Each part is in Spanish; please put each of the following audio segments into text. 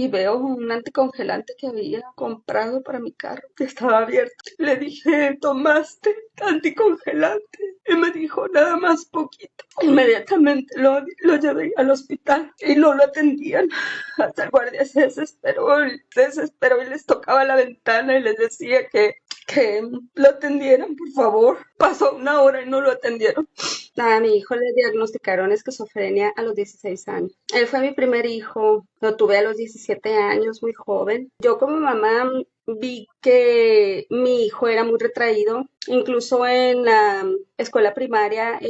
y veo un anticongelante que había comprado para mi carro que estaba abierto. Le dije, ¿tomaste anticongelante? Y me dijo, nada más poquito. Inmediatamente lo llevé al hospital y no lo atendían. Hasta el guardia se desesperó y les tocaba la ventana y les decía que lo atendieran, por favor. Pasó una hora y no lo atendieron. A mi hijo le diagnosticaron esquizofrenia a los 16 años. Él fue mi primer hijo, lo tuve a los 17 años, muy joven. Yo como mamá vi que mi hijo era muy retraído, incluso en la escuela primaria,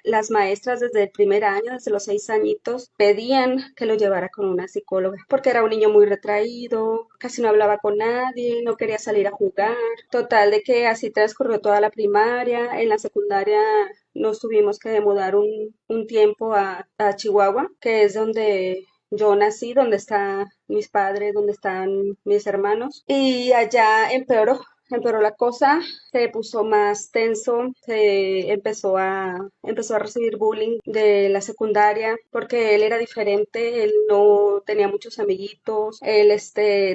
las maestras desde el primer año, desde los 6 añitos, pedían que lo llevara con una psicóloga, porque era un niño muy retraído, casi no hablaba con nadie, no quería salir a jugar. Total de que así transcurrió toda la primaria, en la secundaria nos tuvimos que mudar un tiempo a Chihuahua, que es donde yo nací, donde están mis padres, donde están mis hermanos. Y allá empeoró la cosa, se puso más tenso, empezó a recibir bullying de la secundaria porque él era diferente, él no tenía muchos amiguitos, él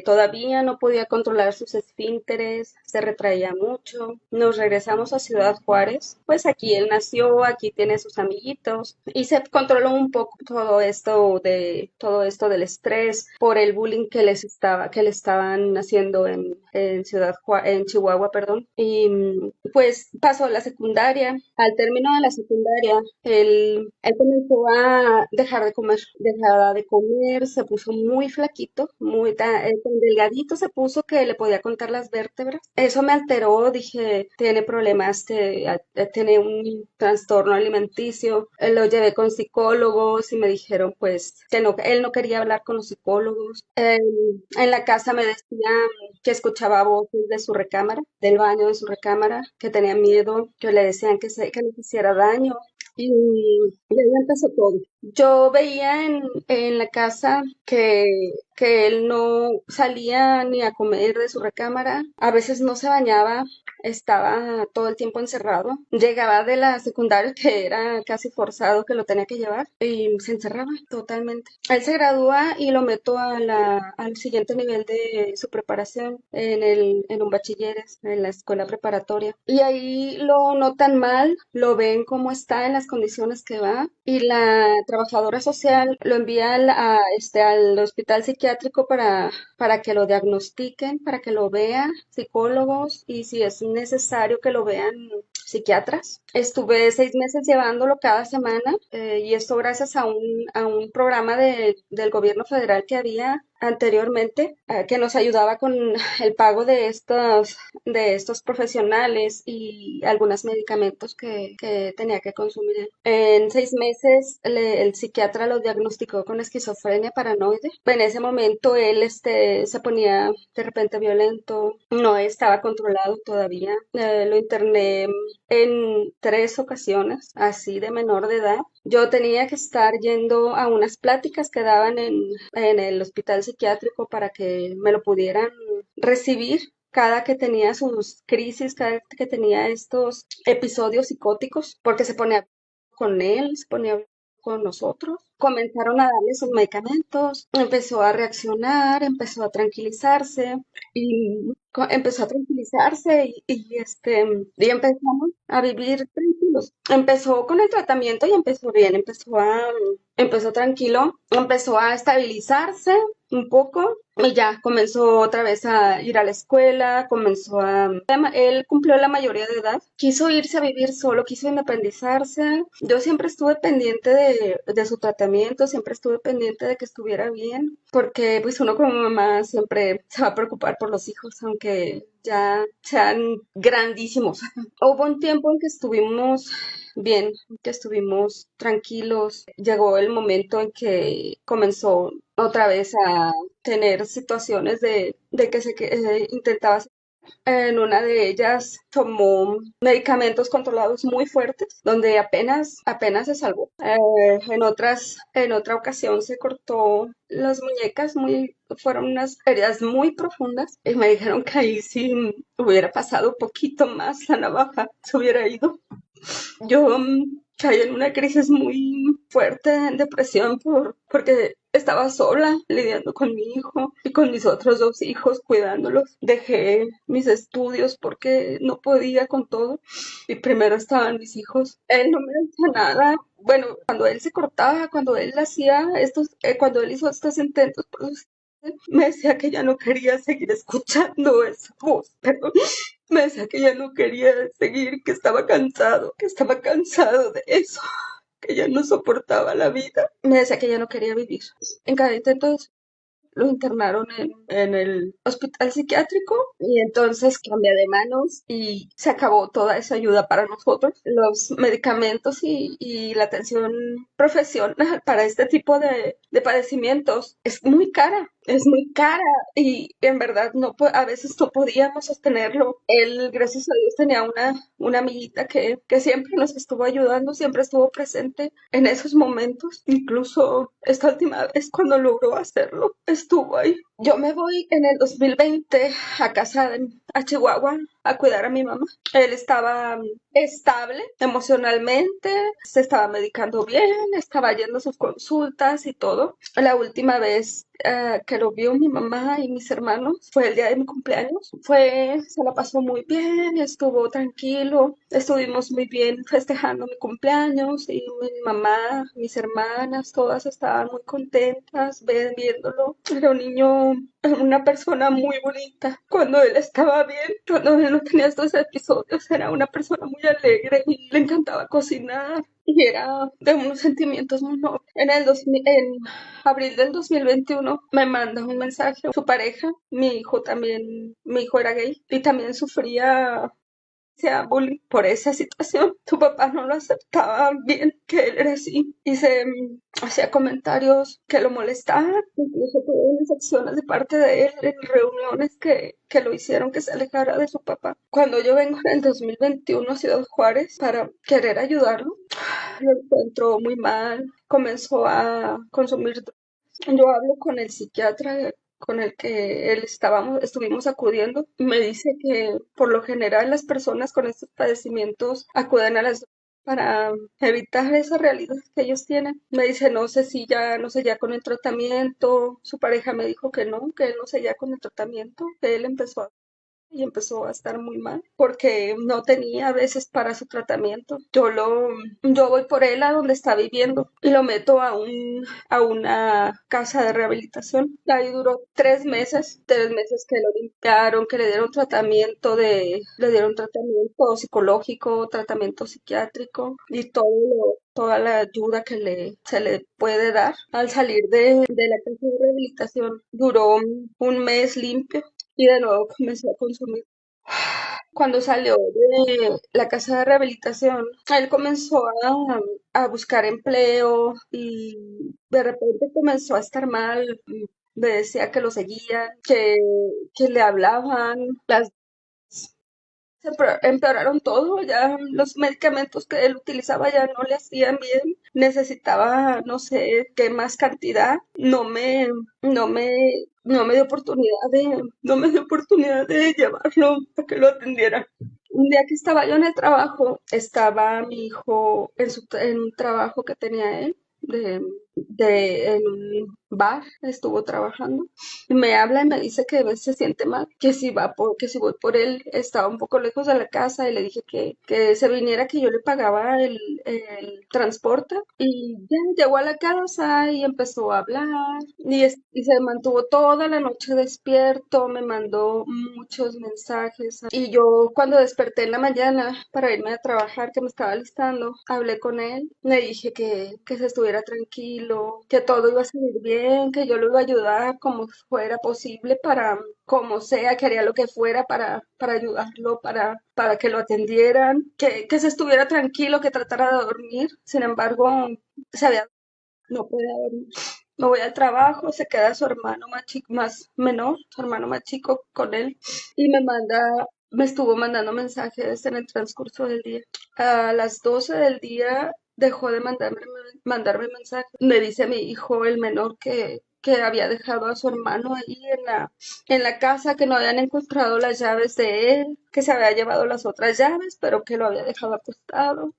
todavía no podía controlar sus esfínteres, se retraía mucho. Nos regresamos a Ciudad Juárez, pues aquí él nació, aquí tiene sus amiguitos y se controló un poco todo esto del estrés por el bullying que le estaban haciendo en Chihuahua, perdón. Y pues pasó la secundaria. Al término de la secundaria, él comenzó a dejar de comer, se puso muy flaquito, tan delgadito se puso que le podía contar las vértebras. Eso me alteró, dije, tiene problemas, tiene un trastorno alimenticio. Lo llevé con psicólogos y me dijeron pues que no, él no quería hablar con los psicólogos. En la casa me decían que escuchaba voces de su recámara, del baño de su recámara, que tenía miedo, que le decían que no hiciera daño. Y ahí empezó todo. Yo veía en la casa que él no salía ni a comer de su recámara, a veces no se bañaba, estaba todo el tiempo encerrado. Llegaba de la secundaria que era casi forzado que lo tenía que llevar y se encerraba totalmente. Él se gradúa y lo meto al siguiente nivel de su preparación en un bachilleres, en la escuela preparatoria. Y ahí lo notan mal, lo ven cómo está en las condiciones que va y la trabajadora social lo envía al hospital psiquiátrico para que lo diagnostiquen, para que lo vean psicólogos y si es necesario que lo vean psiquiatras. Estuve 6 meses llevándolo cada semana y esto gracias a un programa del gobierno federal que había anteriormente que nos ayudaba con el pago de estos profesionales y algunos medicamentos que tenía que consumir. En 6 meses el psiquiatra lo diagnosticó con esquizofrenia paranoide. En ese momento él se ponía de repente violento, no estaba controlado todavía. Lo interné en 3 ocasiones, así de menor de edad. Yo tenía que estar yendo a unas pláticas que daban en el hospital psiquiátrico para que me lo pudieran recibir cada que tenía sus crisis, cada que tenía estos episodios psicóticos, porque se ponía con él, se ponía con nosotros. Comenzaron a darle sus medicamentos, empezó a reaccionar, empezó a tranquilizarse y empezamos a vivir tranquilos. Empezó con el tratamiento y empezó bien, empezó tranquilo, empezó a estabilizarse un poco y ya comenzó otra vez a ir a la escuela, él cumplió la mayoría de edad, quiso irse a vivir solo, quiso independizarse. Yo siempre estuve pendiente de su tratamiento, siempre estuve pendiente de que estuviera bien, porque pues uno como mamá siempre se va a preocupar por los hijos, aunque ya sean grandísimos. Hubo un tiempo en que estuvimos bien, que estuvimos tranquilos. Llegó el momento en que comenzó otra vez a tener situaciones de que intentaba. En una de ellas tomó medicamentos controlados muy fuertes, donde apenas se salvó. En otra ocasión se cortó las muñecas, fueron unas heridas muy profundas y me dijeron que ahí si hubiera pasado un poquito más la navaja, se hubiera ido. Yo caí en una crisis muy fuerte en depresión porque estaba sola lidiando con mi hijo y con mis otros dos hijos, cuidándolos. Dejé mis estudios porque no podía con todo y primero estaban mis hijos. Él no me decía nada. Bueno, cuando él se cortaba, cuando él hacía estos, cuando él hizo estos intentos, pues, me decía que ya no quería seguir escuchando esa voz, pero me decía que ya no quería seguir, que estaba cansado de eso, que ya no soportaba la vida. Me decía que ya no quería vivir. En cada intento lo internaron en el hospital psiquiátrico y entonces cambia de manos y se acabó toda esa ayuda para nosotros. Los medicamentos y la atención profesional para este tipo de padecimientos es muy cara y en verdad no, a veces no podíamos sostenerlo. Él, gracias a Dios, tenía una amiguita que siempre nos estuvo ayudando, siempre estuvo presente en esos momentos. Incluso esta última vez cuando logró hacerlo, estuvo ahí. Yo me voy en el 2020 a casa a Chihuahua a cuidar a mi mamá. Él estaba estable emocionalmente, se estaba medicando bien, estaba yendo a sus consultas y todo. La última vez que lo vio mi mamá y mis hermanos fue el día de mi cumpleaños. Se la pasó muy bien, estuvo tranquilo, estuvimos muy bien festejando mi cumpleaños y mi mamá, mis hermanas, todas estaban muy contentas viéndolo. Era un niño, una persona muy bonita. Cuando él estaba bien, cuando él no tenía estos episodios, era una persona muy alegre y le encantaba cocinar. Y era de unos sentimientos muy nobles. En abril del 2021 me manda un mensaje su pareja, mi hijo era gay y también sufría sea bullying por esa situación. Su papá no lo aceptaba bien, que él era así, y hacía comentarios que lo molestaban, incluso tuvo unas acciones de parte de él en reuniones que lo hicieron que se alejara de su papá. Cuando yo vengo en el 2021 a Ciudad Juárez para querer ayudarlo, lo encontró muy mal, comenzó a consumir drogas. Yo hablo con el psiquiatra con el que estuvimos acudiendo, y me dice que por lo general las personas con estos padecimientos acuden a las drogas para evitar esa realidad que ellos tienen. Me dice, no sé ya con el tratamiento. Su pareja me dijo que él no sé ya con el tratamiento, que él empezó a estar muy mal porque no tenía a veces para su tratamiento. Yo voy por él a donde está viviendo y lo meto a una casa de rehabilitación. Ahí duró 3 meses que lo limpiaron, que le dieron tratamiento psicológico, tratamiento psiquiátrico y toda la ayuda que se le puede dar al salir de la casa de rehabilitación. Duró un mes limpio y de nuevo comenzó a consumir. Cuando salió de la casa de rehabilitación, él comenzó a buscar empleo y de repente comenzó a estar mal. Me decía que lo seguían, que le hablaban, empeoraron todo, ya los medicamentos que él utilizaba ya no le hacían bien, necesitaba no sé qué más cantidad, no me, no me dio oportunidad de llevarlo a que lo atendieran. Un día que estaba yo en el trabajo, estaba mi hijo en un trabajo que tenía él, en un bar, estuvo trabajando, y me habla y me dice que a veces se siente mal, que si voy por él, estaba un poco lejos de la casa, y le dije que se viniera, que yo le pagaba el transporte, y ya llegó a la casa y empezó a hablar, y se mantuvo toda la noche despierto, me mandó muchos mensajes, y yo cuando desperté en la mañana para irme a trabajar, que me estaba listando, hablé con él, le dije que se estuviera tranquilo, que todo iba a salir bien, que yo lo iba a ayudar como fuera posible como sea, que haría lo que fuera para ayudarlo, para que lo atendieran, que se estuviera tranquilo, que tratara de dormir. Sin embargo, se había, no podía dormir. Me voy al trabajo, se queda su hermano más menor, su hermano más chico con él, y me estuvo mandando mensajes en el transcurso del día. A las 12 del día dejó de mandarme mensajes. Me dice mi hijo, el menor, que había dejado a su hermano ahí en la casa, que no habían encontrado las llaves de él, que se había llevado las otras llaves, pero que lo había dejado acostado.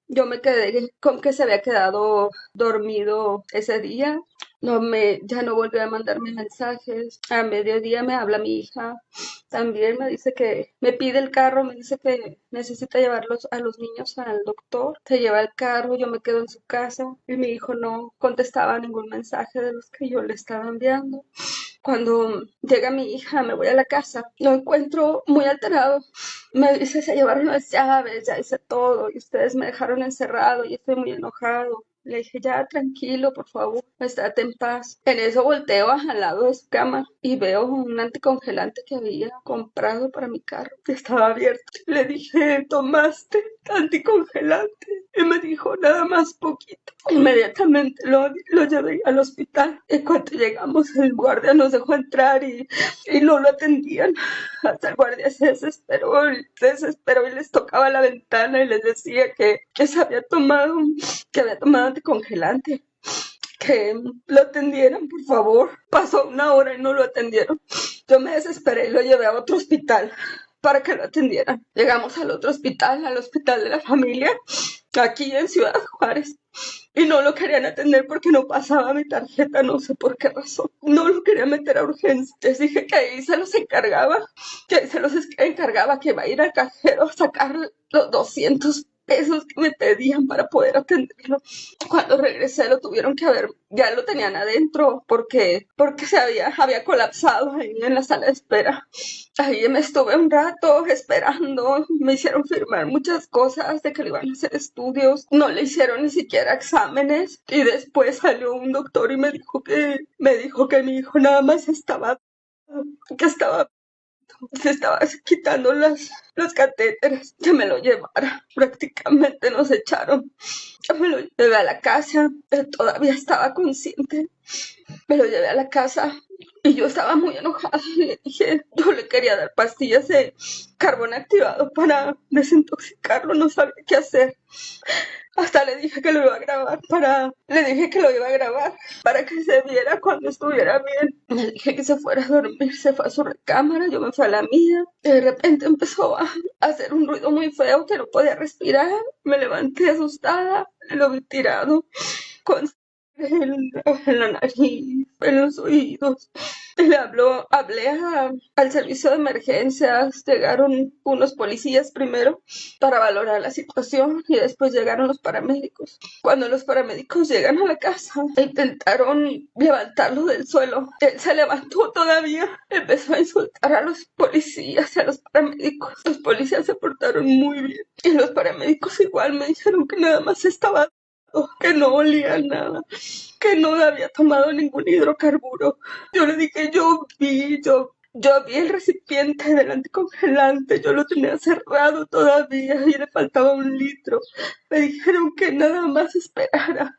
Yo me quedé con que se había quedado dormido ese día. ya no volvió a mandarme mensajes. A mediodía me habla mi hija, también me dice que me pide el carro, me dice que necesita llevarlos a los niños al doctor. Se lleva el carro, yo me quedo en su casa y mi hijo no contestaba ningún mensaje de los que yo le estaba enviando. Cuando llega mi hija, me voy a la casa, lo encuentro muy alterado. Me dice, se llevaron las llaves, ya hice todo y ustedes me dejaron encerrado y estoy muy enojado. Le dije, ya, tranquilo, por favor, estate en paz. En eso volteo al lado de su cama y veo un anticongelante que había comprado para mi carro, que estaba abierto. Le dije, ¿tomaste anticongelante? Y me dijo, nada más poquito. Inmediatamente lo llevé al hospital. En cuanto llegamos, el guardia nos dejó entrar y no lo atendían. Hasta el guardia se desesperó y les tocaba la ventana y les decía que que había tomado anticongelante, que lo atendieran, por favor. Pasó una hora y no lo atendieron. Yo me desesperé y lo llevé a otro hospital para que lo atendieran. Llegamos al otro hospital, al hospital de la familia, aquí en Ciudad Juárez. Y no lo querían atender porque no pasaba mi tarjeta, no sé por qué razón. No lo quería meter a urgencia. Les dije que ahí se los encargaba, que iba a ir al cajero a sacar los 200 pesos que me pedían para poder atenderlo. Cuando regresé lo tuvieron que ver, ya lo tenían adentro porque había colapsado ahí en la sala de espera. Ahí me estuve un rato esperando, me hicieron firmar muchas cosas de que le iban a hacer estudios, no le hicieron ni siquiera exámenes y después salió un doctor y me dijo que mi hijo nada más que estaba se estaba quitando los catéteres, que me lo llevara. Prácticamente nos echaron. Me lo llevé a la casa, él todavía estaba consciente. Me lo llevé a la casa y yo estaba muy enojada. Le dije, yo le quería dar pastillas de carbón activado para desintoxicarlo, no sabía qué hacer. Hasta le dije que lo iba a grabar para que se viera cuando estuviera bien. Le dije que se fuera a dormir, se fue a su recámara, yo me fui a la mía. De repente empezó a hacer un ruido muy feo que no podía respirar. Me levanté asustada, lo vi tirado con en la nariz, en los oídos. Al servicio de emergencias, llegaron unos policías primero para valorar la situación y después llegaron los paramédicos. Cuando los paramédicos llegan a la casa, intentaron levantarlo del suelo. Él se levantó todavía, empezó a insultar a los policías y a los paramédicos. Los policías se portaron muy bien y los paramédicos igual me dijeron que nada más estaba, que no olía nada, que no había tomado ningún hidrocarburo. Yo le dije, yo vi el recipiente del anticongelante, yo lo tenía cerrado todavía y le faltaba 1 litro. Me dijeron que nada más esperara.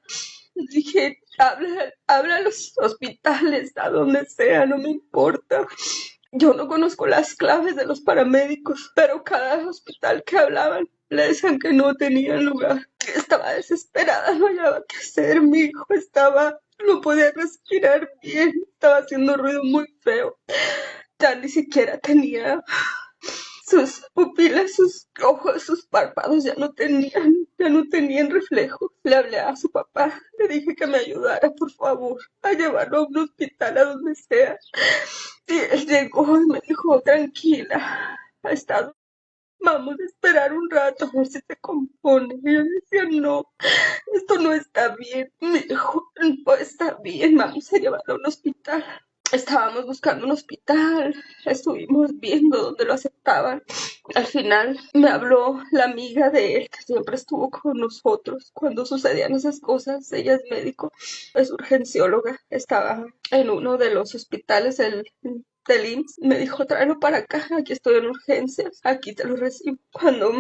Dije, habla a los hospitales, a donde sea, no me importa. Yo no conozco las claves de los paramédicos, pero cada hospital que hablaban le decían que no tenían lugar. Estaba desesperada, no hallaba qué hacer. No podía respirar bien, estaba haciendo ruido muy feo. Ya ni siquiera tenía sus pupilas, sus ojos, sus párpados ya no tenían reflejos. Le hablé a su papá, le dije que me ayudara, por favor, a llevarlo a un hospital, a donde sea. Y él llegó y me dijo, tranquila, ha estado, vamos a esperar un rato a ver si se compone. Y yo decía, no, esto no está bien. Me dijo, no está bien, vamos a llevarlo a un hospital. Estábamos buscando un hospital, estuvimos viendo dónde lo aceptaban. Al final me habló la amiga de él, que siempre estuvo con nosotros cuando sucedían esas cosas. Ella es médico, es urgencióloga, estaba en uno de los hospitales del IMSS. Me dijo, tráelo para acá, aquí estoy en urgencias, aquí te lo recibo. Cuando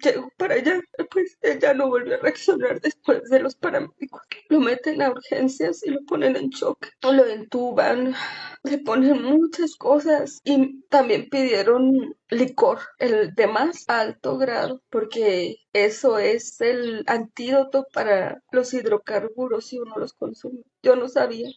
llegó para allá, pues ella no volvió a reaccionar después de los paramédicos. Lo meten a urgencias y lo ponen en shock, lo entuban, le ponen muchas cosas y también pidieron licor, el de más alto grado, porque eso es el antídoto para los hidrocarburos si uno los consume. Yo no sabía.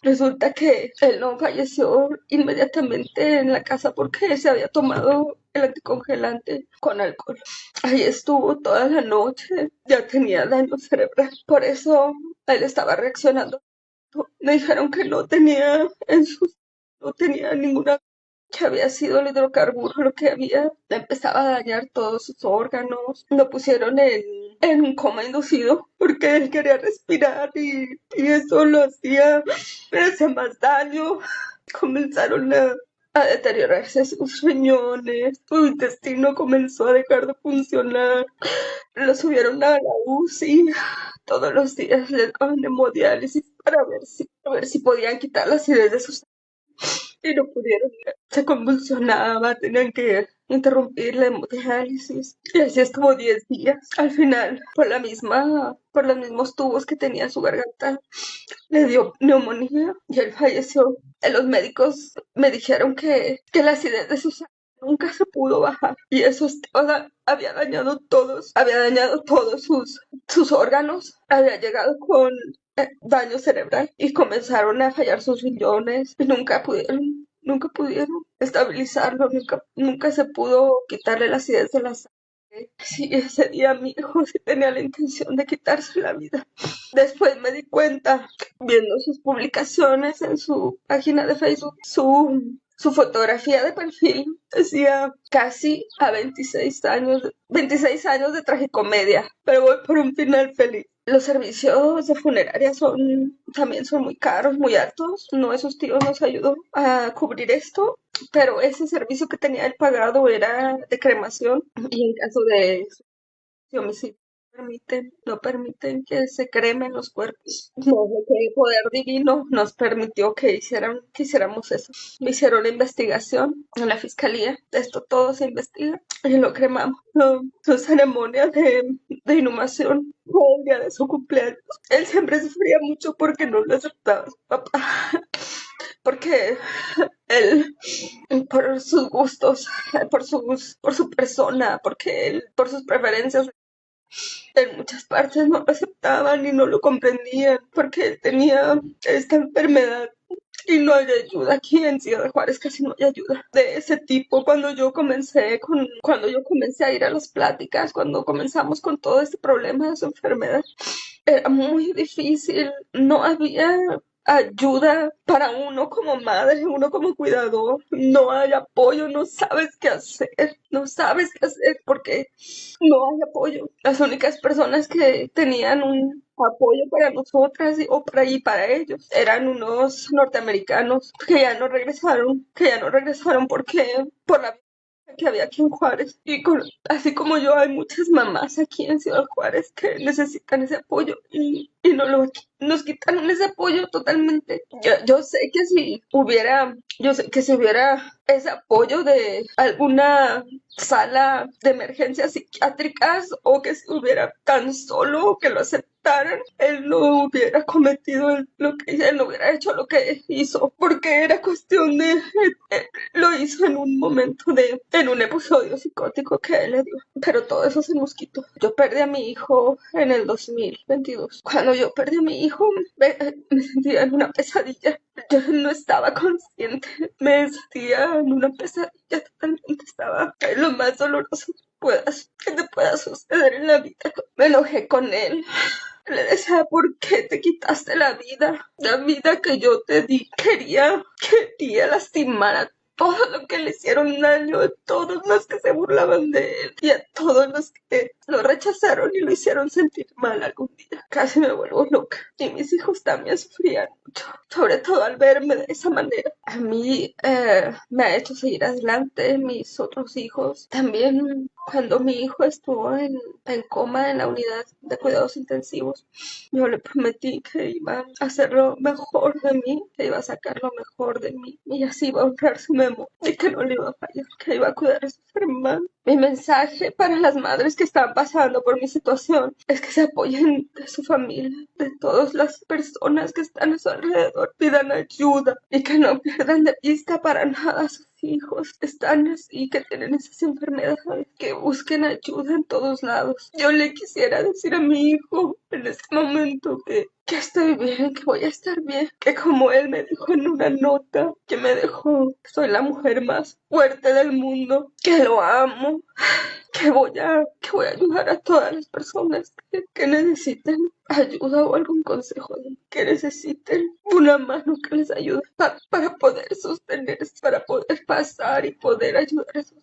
Resulta que él no falleció inmediatamente en la casa porque se había tomado el anticongelante con alcohol. Ahí estuvo toda la noche, ya tenía daño cerebral. Por eso él estaba reaccionando Me dijeron que no tenía no tenía ninguna, que había sido el hidrocarburo lo que había, le empezaba a dañar todos sus órganos. Lo pusieron en coma inducido porque él quería respirar y eso lo hacía, le hacía más daño. Comenzaron a deteriorarse sus riñones, su intestino comenzó a dejar de funcionar, lo subieron a la UCI, todos los días le daban hemodiálisis para a ver si podían quitar la acidez de sus y no pudieron. Se convulsionaba, tenían que interrumpir la hemodiálisis. Y así estuvo 10 días. Al final, por los mismos tubos que tenía en su garganta, le dio neumonía y él falleció. Los médicos me dijeron que la acidez de su sangre nunca se pudo bajar y eso había dañado todos sus órganos, había llegado con daño cerebral y comenzaron a fallar sus riñones y nunca pudieron estabilizarlo, nunca se pudo quitarle la acidez de la sangre. Sí, ese día mi hijo sí tenía la intención de quitarse la vida. Después me di cuenta, viendo sus publicaciones en su página de Facebook, su fotografía de perfil decía casi a 26 años de tragicomedia, pero voy por un final feliz. Los servicios de funeraria también son muy caros, muy altos. Uno de sus tíos nos ayudó a cubrir esto, pero ese servicio que tenía él pagado era de cremación y en caso de homicidio no permiten que se cremen los cuerpos. No, que el poder divino nos permitió que hiciéramos eso. Me hicieron la investigación en la fiscalía, esto todo se investiga y lo cremamos. Su ceremonia de inhumación fue el día de su cumpleaños. Él siempre sufría mucho porque no lo aceptaba su papá, porque él, por sus gustos, por su persona, porque él, por sus preferencias, en muchas partes no lo aceptaban y no lo comprendían porque él tenía esta enfermedad y no hay ayuda aquí en Ciudad de Juárez, casi no hay ayuda de ese tipo. Cuando yo comencé a ir a las pláticas, cuando comenzamos con todo este problema de su enfermedad, era muy difícil, no había ayuda para uno como madre, uno como cuidador, no hay apoyo, no sabes qué hacer porque no hay apoyo. Las únicas personas que tenían un apoyo para nosotras y para ellos eran unos norteamericanos que ya no regresaron porque por la que había aquí en Juárez. Así como yo, hay muchas mamás aquí en Ciudad Juárez que necesitan ese apoyo y nos quitaron ese apoyo totalmente. Yo sé que si hubiera ese apoyo de alguna sala de emergencias psiquiátricas o que si hubiera tan solo que lo aceptaran, él no hubiera cometido él no hubiera hecho lo que hizo, porque era cuestión de lo hizo en un en un episodio psicótico que él le dio. Pero todo eso se nos quitó. Yo perdí a mi hijo en el 2022. Cuando yo perdí a mi hijo, me sentía en una pesadilla. Yo no estaba consciente. Me sentía en una pesadilla totalmente. Estaba en lo más doloroso que te pueda suceder en la vida. Me enojé con él. Le decía, ¿por qué te quitaste la vida? La vida que yo te di. Quería lastimar a todos los que le hicieron daño, a todos los que se burlaban de él y a todos los que lo rechazaron y lo hicieron sentir mal algún día. Casi me vuelvo loca. Y mis hijos también sufrían mucho, sobre todo al verme de esa manera. A mí me ha hecho seguir adelante. Mis otros hijos también, cuando mi hijo estuvo en coma en la unidad de cuidados intensivos, yo le prometí que iba a hacer lo mejor de mí, que iba a sacar lo mejor de mí y así iba a honrar su memoria y que no le iba a fallar, que iba a cuidar a sus hermanos. Mi mensaje para las madres que están pasando por mi situación es que se apoyen de su familia, de todas las personas que están a su alrededor, pidan ayuda y que no pierdan de vista para nada a sus hijos que están así, que tienen esas enfermedades, que busquen ayuda en todos lados. Yo le quisiera decir a mi hijo en este momento que estoy bien, que voy a estar bien, que como él me dijo en una nota que me dejó, soy la mujer más fuerte del mundo, que lo amo, que voy a ayudar a todas las personas que necesiten ayuda o algún consejo, que necesiten una mano que les ayude para poder sostenerse, para poder pasar y poder ayudar a sus